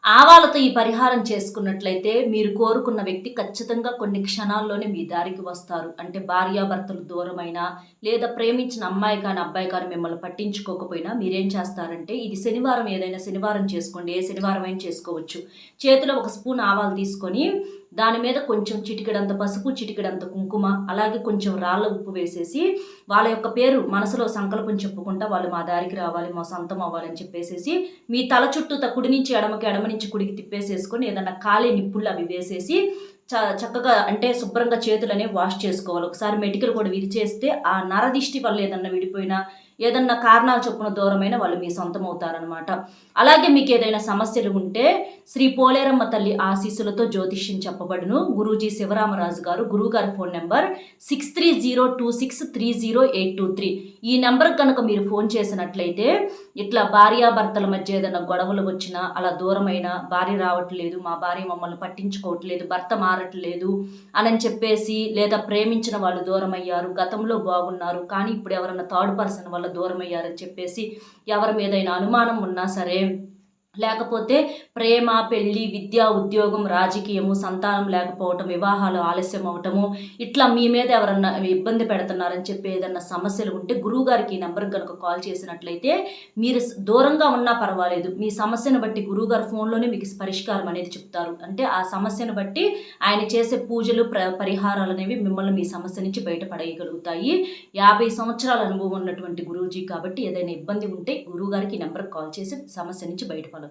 ఆవాలతో ఈ పరిహారం చేసుకున్నట్లయితే మీరు కోరుకున్న వ్యక్తి ఖచ్చితంగా కొన్ని క్షణాల్లోనే మీ దారికి వస్తారు. అంటే భార్యాభర్తలు దూరమైనా, లేదా ప్రేమించిన అమ్మాయి కానీ, అబ్బాయి కానీ మిమ్మల్ని పట్టించుకోకపోయినా మీరేం చేస్తారంటే, ఇది శనివారం ఏదైనా శనివారం చేసుకోండి. ఏ శనివారం అయినా చేసుకోవచ్చు. చేతిలో ఒక స్పూన్ ఆవాలు తీసుకొని దాని మీద కొంచెం చిటికెడంత పసుపు, చిటికెడంత కుంకుమ, అలాగే కొంచెం రాళ్ళ ఉప్పు వేసేసి వాళ్ళ యొక్క పేరు మనసులో సంకల్పం చెప్పుకుంటా వాళ్ళు మా దారికి రావాలి, మా సొంతం అవ్వాలని చెప్పేసేసి మీ తల చుట్టూ కుడి నుంచి ఎడమకి, ఎడమ నుంచి కుడికి తిప్పేసేసుకొని ఏదన్నా ఖాళీ నిప్పుళ్ళు అవి వేసేసి చక్కగా అంటే శుభ్రంగా చేతులనేవి వాష్ చేసుకోవాలి. ఒకసారి మెటికలు కూడా విరిచేస్తే ఆ నరదిష్టి వల్ల ఏదన్నా విడిపోయినా, ఏదన్నా కారణాలు చొప్పున దూరమైన వాళ్ళు మీ సొంతం అవుతారనమాట. అలాగే మీకు ఏదైనా సమస్యలు ఉంటే శ్రీ పోలేరమ్మ తల్లి ఆశీస్సులతో జ్యోతిష్యం చెప్పబడును. గురూజీ శివరామరాజు గారు, గురువుగారి ఫోన్ నెంబర్ 6302263083. ఈ నెంబర్ కనుక మీరు ఫోన్ చేసినట్లయితే ఇట్లా భార్యాభర్తల మధ్య ఏదైనా గొడవలు వచ్చినా, అలా దూరమైన భార్య రావట్లేదు, మా భార్య మమ్మల్ని పట్టించుకోవట్లేదు, భర్త మారట్లేదు అని చెప్పేసి, లేదా ప్రేమించిన వాళ్ళు దూరమయ్యారు, గతంలో బాగున్నారు కానీ ఇప్పుడు ఎవరన్నా థర్డ్ పర్సన్ వల్ల దూరమయ్యారని చెప్పేసి ఎవరి మీదైనా అనుమానం ఉన్నా సరే, లేకపోతే ప్రేమ, పెళ్లి, విద్య, ఉద్యోగం, రాజకీయము, సంతానం లేకపోవటం, వివాహాలు ఆలస్యం అవటము, ఇట్లా మీ మీద ఎవరన్నా ఇబ్బంది పెడుతున్నారని చెప్పి ఏదన్నా సమస్యలు ఉంటే గురువుగారికి ఈ నెంబర్కి కనుక కాల్ చేసినట్లయితే మీరు దూరంగా ఉన్నా పర్వాలేదు, మీ సమస్యను బట్టి గురువుగారు ఫోన్లోనే మీకు పరిష్కారం అనేది చెప్తారు. అంటే ఆ సమస్యను బట్టి ఆయన చేసే పూజలు, పరిహారాలు అనేవి మిమ్మల్ని మీ సమస్య నుంచి బయటపడేయగలుగుతాయి. 50 సంవత్సరాల అనుభవం ఉన్నటువంటి గురూజీ కాబట్టి ఏదైనా ఇబ్బంది ఉంటే గురువుగారికి ఈ నెంబర్కి కాల్ చేసి సమస్య నుంచి బయటపడగలరు.